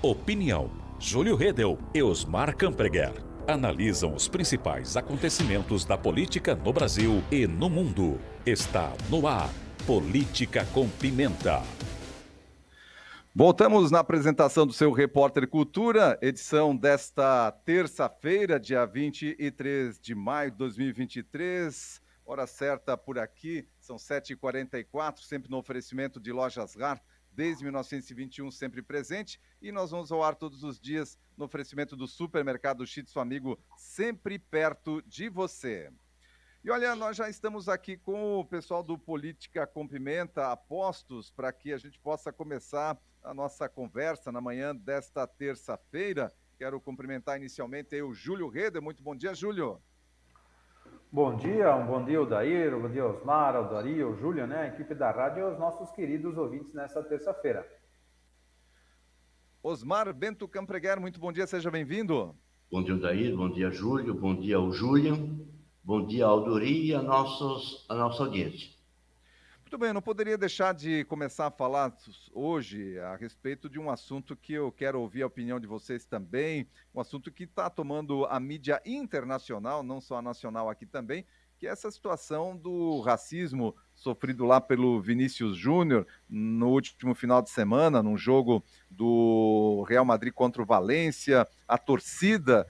Opinião. Júlio Redel e Osmar Campreguer analisam os principais acontecimentos da política no Brasil e no mundo. Está no ar. Política com Pimenta. Voltamos na apresentação do seu Repórter Cultura, edição desta terça-feira, dia 23 de maio de 2023. Hora certa por aqui, são 7h44, sempre no oferecimento de Lojas Lar, desde 1921, sempre presente. E nós vamos ao ar todos os dias no oferecimento do Supermercado Chitz, seu amigo, sempre perto de você. E olha, nós já estamos aqui com o pessoal do Política com Pimenta, a postos, para que a gente possa começar a nossa conversa na manhã desta terça-feira. Quero cumprimentar inicialmente aí o Júlio Redel. Muito bom dia, Júlio. Bom dia, um bom dia, Odair, um bom dia, Osmar, Aldair, o Júlio, né? A equipe da rádio e aos nossos queridos ouvintes nessa terça-feira. Osmar Bento Campreguer, muito bom dia, seja bem-vindo. Bom dia, Odair, bom dia, Júlio, bom dia ao Júlio, bom dia ao Dori e a nossa audiência. Muito bem, eu não poderia deixar de começar a falar hoje a respeito de um assunto que eu quero ouvir a opinião de vocês também, um assunto que está tomando a mídia internacional, não só a nacional aqui também, que é essa situação do racismo sofrido lá pelo Vinícius Júnior no último final de semana, num jogo do Real Madrid contra o Valência, a torcida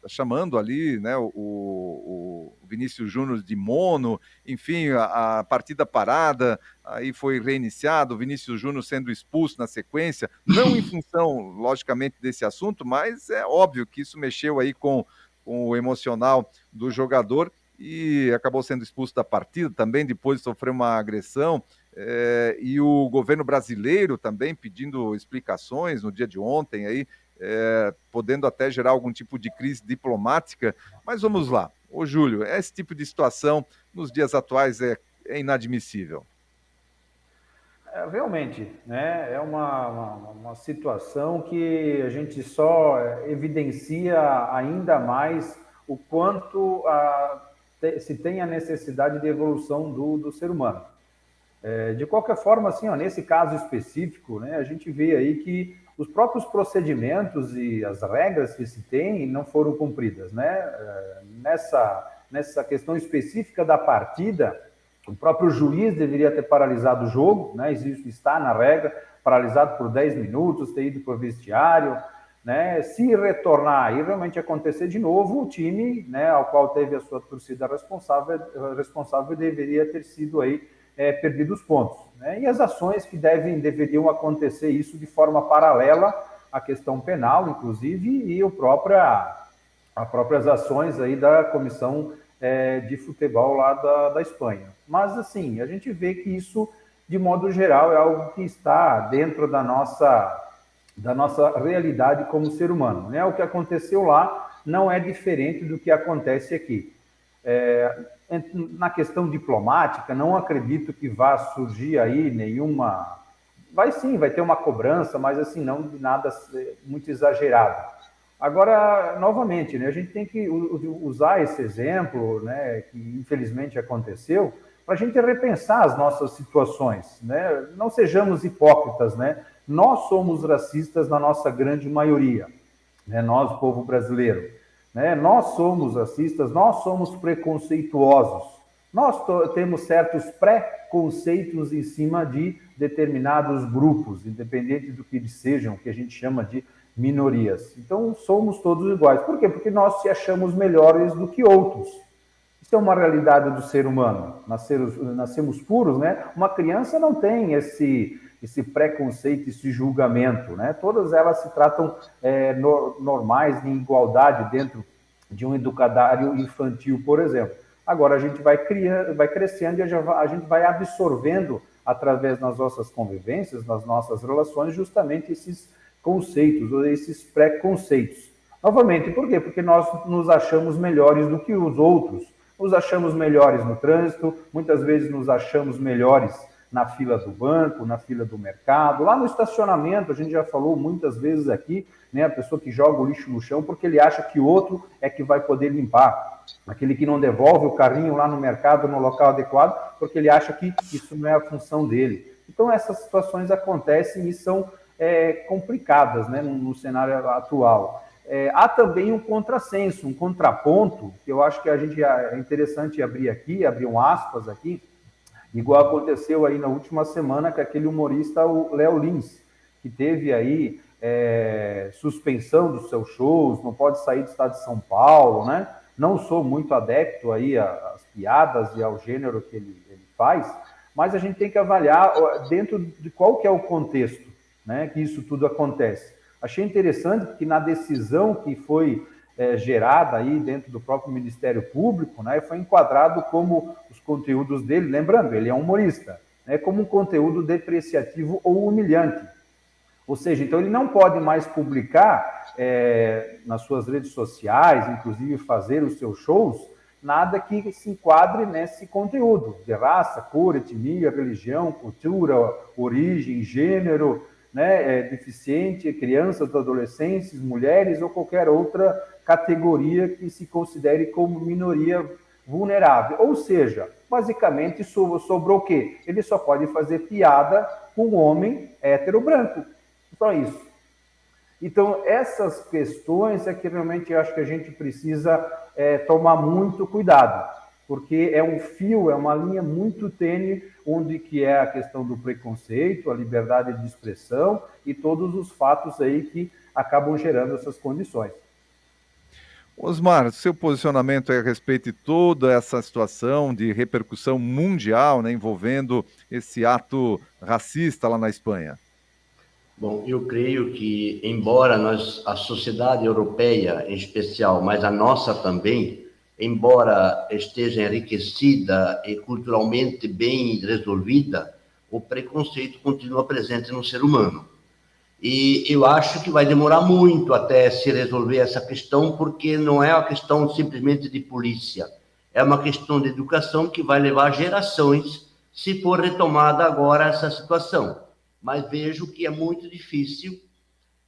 chamando ali, né, o Vinícius Júnior de mono, enfim, a partida parada, aí foi reiniciado, o Vinícius Júnior sendo expulso na sequência, não em função, logicamente, desse assunto, mas é óbvio que isso mexeu aí com o emocional do jogador e acabou sendo expulso da partida, também depois sofreu uma agressão, e o governo brasileiro também pedindo explicações no dia de ontem aí, podendo até gerar algum tipo de crise diplomática, mas vamos lá. Ô Júlio, esse tipo de situação nos dias atuais é inadmissível. Realmente, né, é uma situação que a gente só evidencia ainda mais o quanto se tem a necessidade de evolução do ser humano. De qualquer forma, assim, nesse caso específico, né, a gente vê aí que os próprios procedimentos e as regras que se tem não foram cumpridas, né? Nessa questão específica da partida, o próprio juiz deveria ter paralisado o jogo, né? Isso está na regra, paralisado por 10 minutos, ter ido para o vestiário, né? Se retornar e realmente acontecer de novo, o time, né, ao qual teve a sua torcida responsável deveria ter sido aí perdido os pontos, né? E as ações que deveriam acontecer isso de forma paralela à questão penal, inclusive, e as próprias ações aí da comissão de futebol lá da Espanha. Mas, assim, a gente vê que isso, de modo geral, é algo que está dentro da nossa realidade como ser humano, né? O que aconteceu lá não é diferente do que acontece aqui. Na questão diplomática, não acredito que vá surgir aí nenhuma... Vai ter uma cobrança, mas assim, não de nada muito exagerado. Agora, novamente, né, a gente tem que usar esse exemplo, né, que infelizmente aconteceu, para a gente repensar as nossas situações, né? Não sejamos hipócritas, né? Nós somos racistas na nossa grande maioria, né? Nós, povo brasileiro. Né? Nós somos racistas, nós somos preconceituosos, nós temos certos preconceitos em cima de determinados grupos, independente do que eles sejam, que a gente chama de minorias. Então, somos todos iguais. Por quê? Porque nós se achamos melhores do que outros. Isso é uma realidade do ser humano. Nascemos puros, né? Uma criança não tem esse preconceito, esse julgamento, né? Todas elas se tratam normais, em igualdade dentro de um educadário infantil, por exemplo. Agora a gente vai crescendo e a gente vai absorvendo, através das nossas convivências, nas nossas relações, justamente esses conceitos, ou esses preconceitos. Novamente, por quê? Porque nós nos achamos melhores do que os outros. Nos achamos melhores no trânsito, muitas vezes nos achamos melhores na fila do banco, na fila do mercado, lá no estacionamento, a gente já falou muitas vezes aqui, né, a pessoa que joga o lixo no chão porque ele acha que o outro é que vai poder limpar, aquele que não devolve o carrinho lá no mercado, no local adequado, porque ele acha que isso não é a função dele. Então, essas situações acontecem e são complicadas, né, no cenário atual. Há também um contrassenso, um contraponto, que eu acho que é interessante abrir um aspas aqui, igual aconteceu aí na última semana com aquele humorista, o Léo Lins, que teve aí suspensão dos seus shows, não pode sair do estado de São Paulo, né? Não sou muito adepto aí às piadas e ao gênero que ele faz, mas a gente tem que avaliar dentro de qual que é o contexto, né, que isso tudo acontece. Achei interessante que na decisão que foi gerada aí dentro do próprio Ministério Público, né, foi enquadrado como os conteúdos dele, lembrando, ele é um humorista, né, como um conteúdo depreciativo ou humilhante. Ou seja, então ele não pode mais publicar nas suas redes sociais, inclusive fazer os seus shows, nada que se enquadre nesse conteúdo de raça, cor, etnia, religião, cultura, origem, gênero, né, deficiente, crianças, adolescentes, mulheres ou qualquer outra categoria que se considere como minoria vulnerável. Ou seja, basicamente sobrou o quê? Ele só pode fazer piada com um homem hétero branco. Só isso. Então, essas questões é que realmente eu acho que a gente precisa tomar muito cuidado, porque é um fio, é uma linha muito tênue, onde que é a questão do preconceito, a liberdade de expressão e todos os fatos aí que acabam gerando essas condições. Osmar, seu posicionamento é a respeito de toda essa situação de repercussão mundial, né, envolvendo esse ato racista lá na Espanha? Bom, eu creio que, embora a sociedade europeia em especial, mas a nossa também, embora esteja enriquecida e culturalmente bem resolvida, o preconceito continua presente no ser humano. E eu acho que vai demorar muito até se resolver essa questão, porque não é uma questão simplesmente de polícia, é uma questão de educação que vai levar gerações se for retomada agora essa situação. Mas vejo que é muito difícil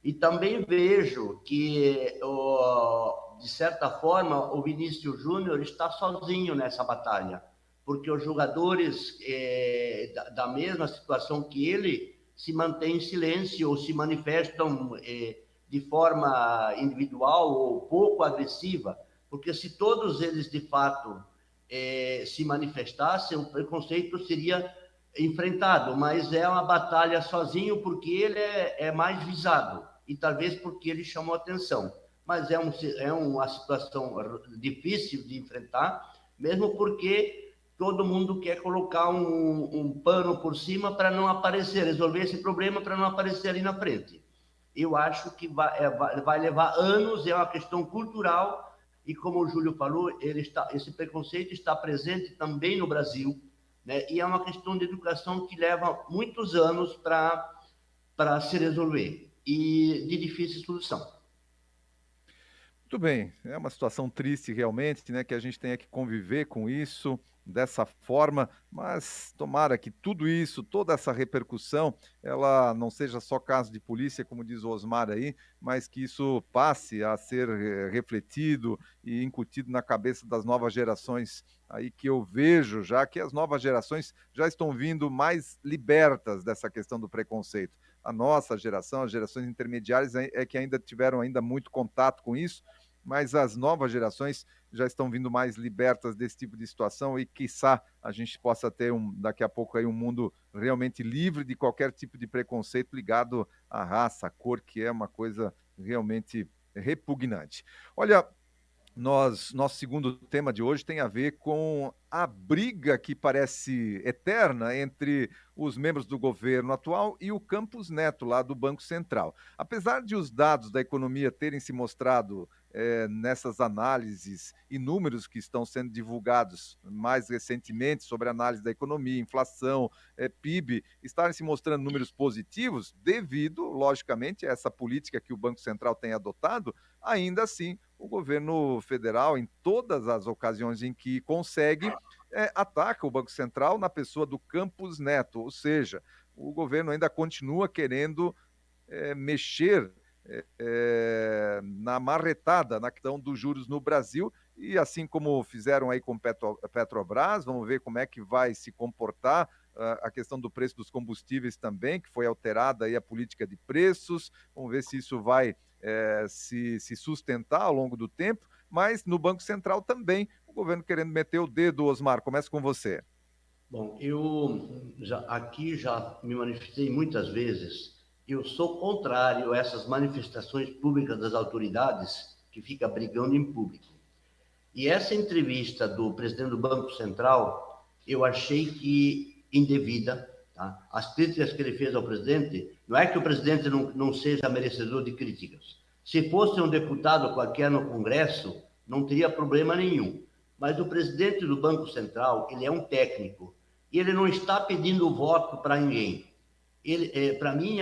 e também vejo que, de certa forma, o Vinícius Júnior está sozinho nessa batalha, porque os jogadores da mesma situação que ele se mantêm em silêncio ou se manifestam de forma individual ou pouco agressiva, porque se todos eles, de fato, se manifestassem, o preconceito seria enfrentado, mas é uma batalha sozinho porque ele é mais visado e talvez porque ele chamou atenção. Mas é uma situação difícil de enfrentar, mesmo porque todo mundo quer colocar um pano por cima para não aparecer, resolver esse problema para não aparecer ali na frente. Eu acho que vai levar anos, é uma questão cultural e, como o Júlio falou, esse preconceito está presente também no Brasil, né? E é uma questão de educação que leva muitos anos para se resolver e de difícil solução. Muito bem, é uma situação triste realmente, né, que a gente tenha que conviver com isso dessa forma, mas tomara que tudo isso, toda essa repercussão, ela não seja só caso de polícia, como diz o Osmar aí, mas que isso passe a ser refletido e incutido na cabeça das novas gerações aí, que eu vejo já que as novas gerações já estão vindo mais libertas dessa questão do preconceito. A nossa geração, as gerações intermediárias é que ainda tiveram ainda muito contato com isso, mas as novas gerações já estão vindo mais libertas desse tipo de situação e, quiçá, a gente possa ter daqui a pouco aí um mundo realmente livre de qualquer tipo de preconceito ligado à raça, à cor, que é uma coisa realmente repugnante. Olha, nosso segundo tema de hoje tem a ver com a briga que parece eterna entre os membros do governo atual e o Campos Neto, lá do Banco Central. Apesar de os dados da economia terem se mostrado nessas análises e números que estão sendo divulgados mais recentemente sobre a análise da economia, inflação, PIB, estarem se mostrando números positivos, devido, logicamente, a essa política que o Banco Central tem adotado, ainda assim, o governo federal, em todas as ocasiões em que consegue, ataca o Banco Central na pessoa do Campos Neto, ou seja, o governo ainda continua querendo mexer na marretada, na questão dos juros no Brasil, e assim como fizeram aí com Petrobras, vamos ver como é que vai se comportar a questão do preço dos combustíveis também, que foi alterada aí a política de preços. Vamos ver se isso vai se sustentar ao longo do tempo, mas no Banco Central também, o governo querendo meter o dedo. Osmar, começa com você. Bom, eu aqui já me manifestei muitas vezes. Eu sou contrário a essas manifestações públicas das autoridades que fica brigando em público. E essa entrevista do presidente do Banco Central, eu achei que indevida. Tá? As críticas que ele fez ao presidente, não é que o presidente não seja merecedor de críticas. Se fosse um deputado qualquer no Congresso, não teria problema nenhum. Mas o presidente do Banco Central, ele é um técnico, e ele não está pedindo voto para ninguém. Para mim,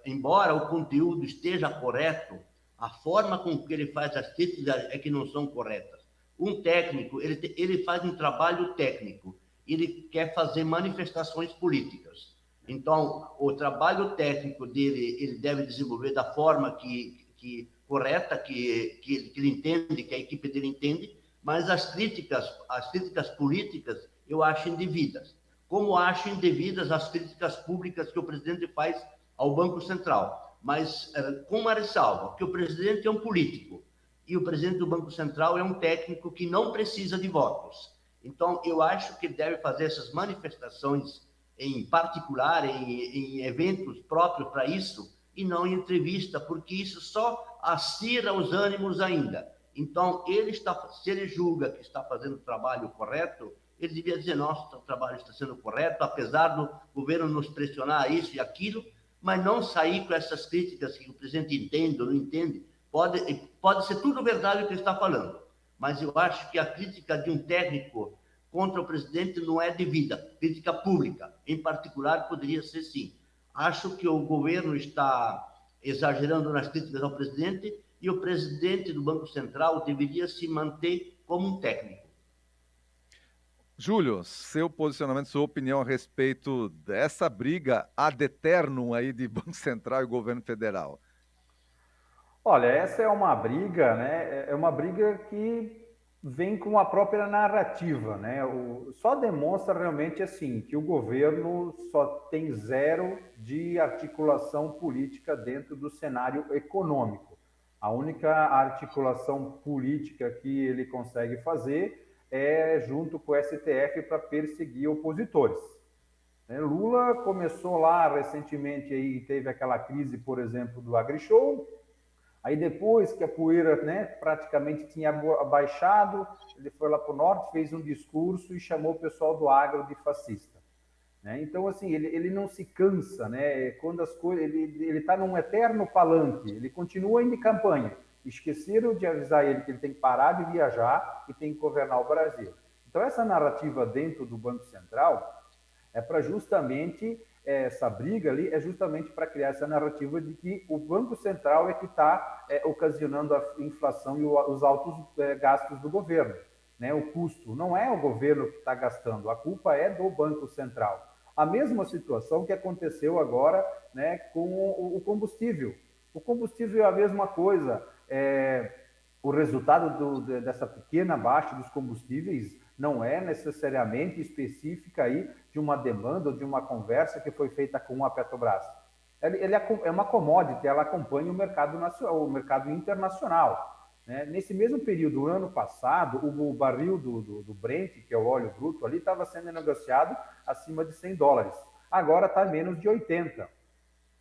embora o conteúdo esteja correto, a forma com que ele faz as críticas é que não são corretas. Um técnico, ele faz um trabalho técnico, ele quer fazer manifestações políticas. Então, o trabalho técnico dele, ele deve desenvolver da forma correta, que ele entende, que a equipe dele entende, mas as críticas políticas eu acho indevidas. Como acho indevidas as críticas públicas que o presidente faz ao Banco Central. Mas com uma ressalva, que o presidente é um político e o presidente do Banco Central é um técnico que não precisa de votos. Então, eu acho que deve fazer essas manifestações em particular, em eventos próprios para isso, e não em entrevista, porque isso só acira os ânimos ainda. Então, se ele julga que está fazendo o trabalho correto, ele devia dizer, nosso trabalho está sendo correto, apesar do governo nos pressionar isso e aquilo, mas não sair com essas críticas que o presidente entende ou não entende. Pode ser tudo verdade o que ele está falando, mas eu acho que a crítica de um técnico contra o presidente não é devida. Crítica pública, em particular, poderia ser sim. Acho que o governo está exagerando nas críticas ao presidente e o presidente do Banco Central deveria se manter como um técnico. Júlio, seu posicionamento, sua opinião a respeito dessa briga ad eternum aí de Banco Central e governo federal. Olha, essa é uma briga, né? É uma briga que vem com a própria narrativa, né? Só demonstra realmente assim que o governo só tem zero de articulação política dentro do cenário econômico. A única articulação política que ele consegue fazer é junto com o STF para perseguir opositores. Lula começou lá recentemente, aí teve aquela crise, por exemplo, do AgriShow. Aí depois que a poeira, né, praticamente tinha baixado, ele foi lá para o norte, fez um discurso e chamou o pessoal do agro de fascista. Então, assim, ele não se cansa, né? Quando as coisas, ele está num eterno palanque, ele continua indo de campanha. Esqueceram de avisar ele que ele tem que parar de viajar e tem que governar o Brasil. Então, essa narrativa dentro do Banco Central é para justamente, essa briga ali é justamente para criar essa narrativa de que o Banco Central é que está ocasionando a inflação e os altos gastos do governo. Né? O custo não é o governo que está gastando, a culpa é do Banco Central. A mesma situação que aconteceu agora, né, com o combustível. O combustível é a mesma coisa. O resultado dessa pequena baixa dos combustíveis não é necessariamente específica aí de uma demanda ou de uma conversa que foi feita com a Petrobras. Ele é uma commodity, ela acompanha o mercado nacional, o mercado internacional. Né? Nesse mesmo período, ano passado, o barril do Brent, que é o óleo bruto, ali estava sendo negociado acima de $100. Agora está menos de 80.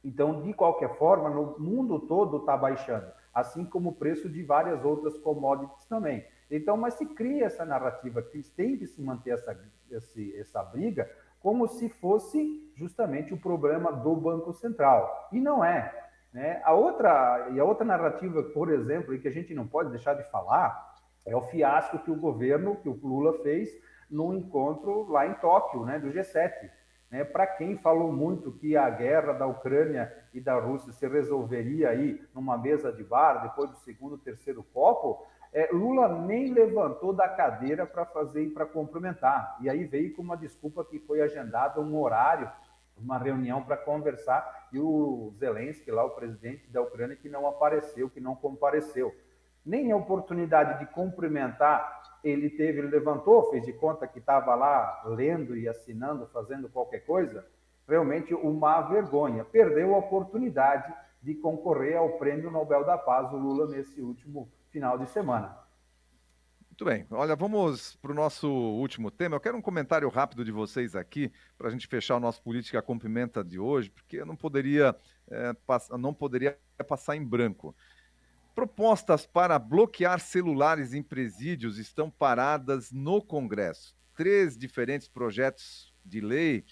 Então, de qualquer forma, no mundo todo está baixando, assim como o preço de várias outras commodities também. Então, mas se cria essa narrativa que tem que se manter essa briga como se fosse justamente o problema do Banco Central. E não é. Né? A outra narrativa, por exemplo, e que a gente não pode deixar de falar, é o fiasco que o Lula fez no encontro lá em Tóquio, né, do G7. Né, para quem falou muito que a guerra da Ucrânia e da Rússia se resolveria aí numa mesa de bar, depois do segundo, terceiro copo, Lula nem levantou da cadeira para cumprimentar. E aí veio com uma desculpa que foi agendado um horário, uma reunião para conversar, e o Zelensky, lá o presidente da Ucrânia, que não apareceu, que não compareceu. Nem a oportunidade de cumprimentar ele levantou, fez de conta que estava lá lendo e assinando, fazendo qualquer coisa, realmente uma vergonha. Perdeu a oportunidade de concorrer ao Prêmio Nobel da Paz, o Lula, nesse último final de semana. Muito bem, olha, vamos para o nosso último tema. Eu quero um comentário rápido de vocês aqui, para a gente fechar o nosso Política com Pimenta de hoje, porque eu não poderia passar em branco. Propostas para bloquear celulares em presídios estão paradas no Congresso. 3 diferentes projetos de lei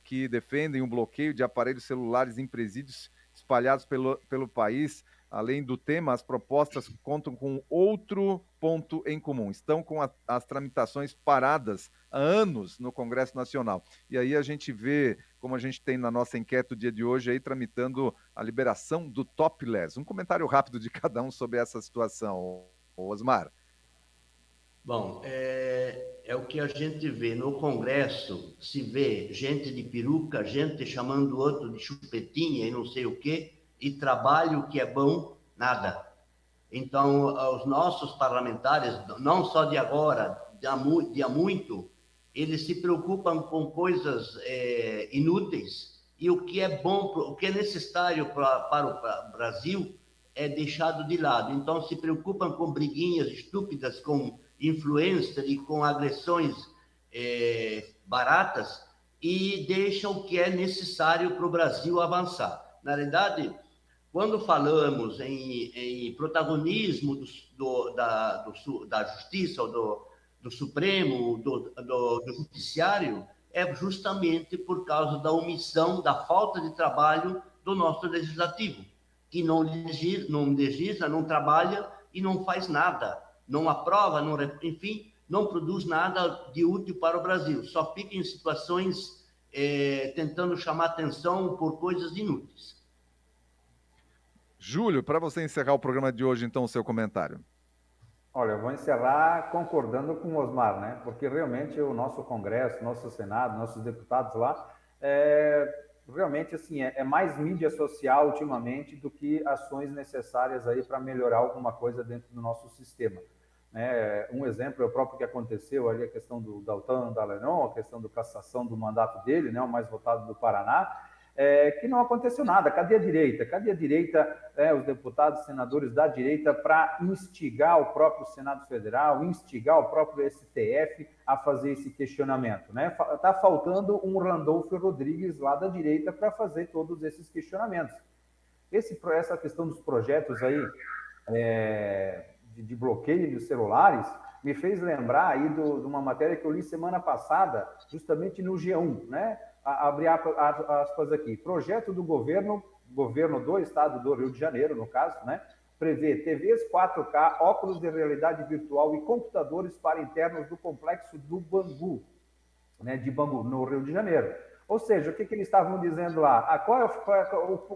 que defendem o bloqueio de aparelhos celulares em presídios espalhados pelo país. Além do tema, as propostas contam com outro ponto em comum. Estão com as tramitações paradas há anos no Congresso Nacional. E aí a gente vê, como a gente tem na nossa enquete do dia de hoje, aí tramitando a liberação do topless. Um comentário rápido de cada um sobre essa situação, Osmar. Bom, é o que a gente vê no Congresso, se vê gente de peruca, gente chamando o outro de chupetinha e não sei o quê, e trabalho que é bom, nada. Então, os nossos parlamentares, não só de agora, de há muito, eles se preocupam com coisas inúteis, e o que é bom, o que é necessário para o Brasil é deixado de lado. Então, se preocupam com briguinhas estúpidas, com influencer e com agressões baratas, e deixam o que é necessário para o Brasil avançar. Na verdade, quando falamos em protagonismo da Justiça, ou do Supremo, do Judiciário, é justamente por causa da omissão, da falta de trabalho do nosso Legislativo, que não legisla, não trabalha e não faz nada, não aprova, enfim, não produz nada de útil para o Brasil, só fica em situações tentando chamar atenção por coisas inúteis. Júlio, para você encerrar o programa de hoje, então, o seu comentário. Olha, eu vou encerrar concordando com o Osmar, né? Porque realmente o nosso Congresso, nosso Senado, nossos deputados lá, realmente assim, é mais mídia social ultimamente do que ações necessárias aí para melhorar alguma coisa dentro do nosso sistema. Um exemplo é o próprio que aconteceu ali, a questão do Deltan Dallagnol, a questão da cassação do mandato dele, né, o mais votado do Paraná, que não aconteceu nada. Cadê a direita? Cadê a direita, os deputados, senadores da direita, para instigar o próprio Senado Federal, instigar o próprio STF a fazer esse questionamento? Está faltando um Randolfo Rodrigues lá da direita para fazer todos esses questionamentos. Essa questão dos projetos aí, de bloqueio de celulares, me fez lembrar aí de uma matéria que eu li semana passada, justamente no G1, né? Abrir aspas aqui. Projeto do governo do estado do Rio de Janeiro, no caso, né? Prevê TVs 4K, óculos de realidade virtual e computadores para internos do complexo do Bangu, né? De Bangu, no Rio de Janeiro. Ou seja, o que eles estavam dizendo lá?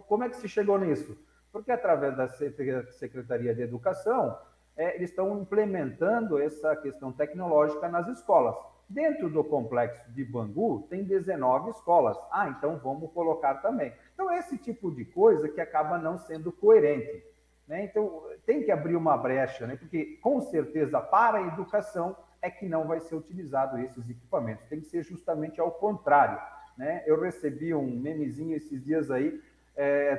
Como é que se chegou nisso? Porque através da Secretaria de Educação, eles estão implementando essa questão tecnológica nas escolas. Dentro do complexo de Bangu, tem 19 escolas. Então vamos colocar também. Então, esse tipo de coisa que acaba não sendo coerente, né? Então, tem que abrir uma brecha, né? Porque, com certeza, para a educação é que não vai ser utilizado esses equipamentos. Tem que ser justamente ao contrário, né? Eu recebi um memezinho esses dias aí,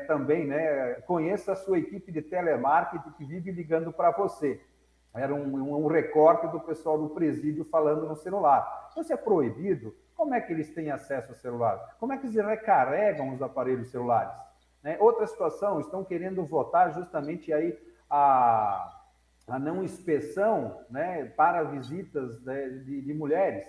também, né? Conheça a sua equipe de telemarketing que vive ligando para você. Era um recorte do pessoal do presídio falando no celular. Então, se é proibido, como é que eles têm acesso ao celular? Como é que eles recarregam os aparelhos celulares? Outra situação, estão querendo votar justamente aí a não inspeção, né, para visitas de mulheres.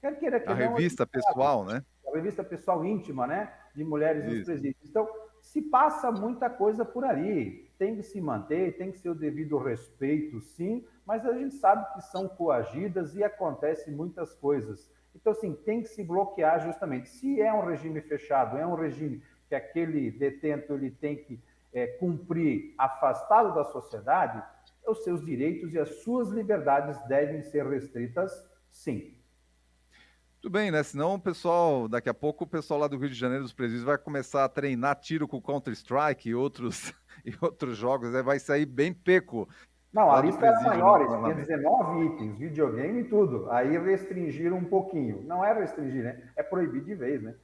Quer queira que a não, revista pessoal, né? A revista pessoal íntima, né, de mulheres nos presídios. Então, se passa muita coisa por ali, tem que se manter, tem que ser o devido respeito, sim, mas a gente sabe que são coagidas e acontecem muitas coisas. Então, assim, tem que se bloquear justamente. Se é um regime fechado, é um regime que aquele detento ele tem que cumprir afastado da sociedade, os seus direitos e as suas liberdades devem ser restritas, sim. Tudo bem, né? Senão o pessoal, daqui a pouco, o pessoal lá do Rio de Janeiro, dos presídios, vai começar a treinar tiro com Counter-Strike e outros jogos, vai sair bem peco Não, lá a do lista era presídio maior, do tinha parlamento. 19 itens, videogame e tudo. Aí restringiram um pouquinho. Não é restringir, né? É proibir de vez, né?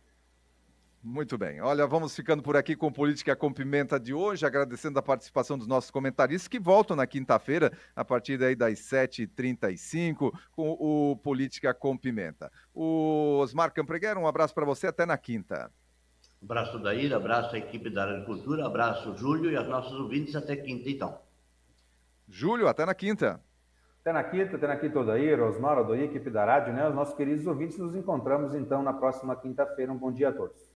Muito bem. Olha, vamos ficando por aqui com Política com Pimenta de hoje, agradecendo a participação dos nossos comentaristas que voltam na quinta-feira, a partir daí das 7h35, com o Política com Pimenta. O Osmar Campreguer, um abraço para você, até na quinta. Abraço Daír, abraço à equipe da Agricultura, abraço Júlio e aos nossos ouvintes até quinta, então. Júlio, até na quinta. Até na quinta, Odair, Osmar, Odair, equipe da rádio, né? Os nossos queridos ouvintes, nos encontramos então na próxima quinta-feira. Um bom dia a todos.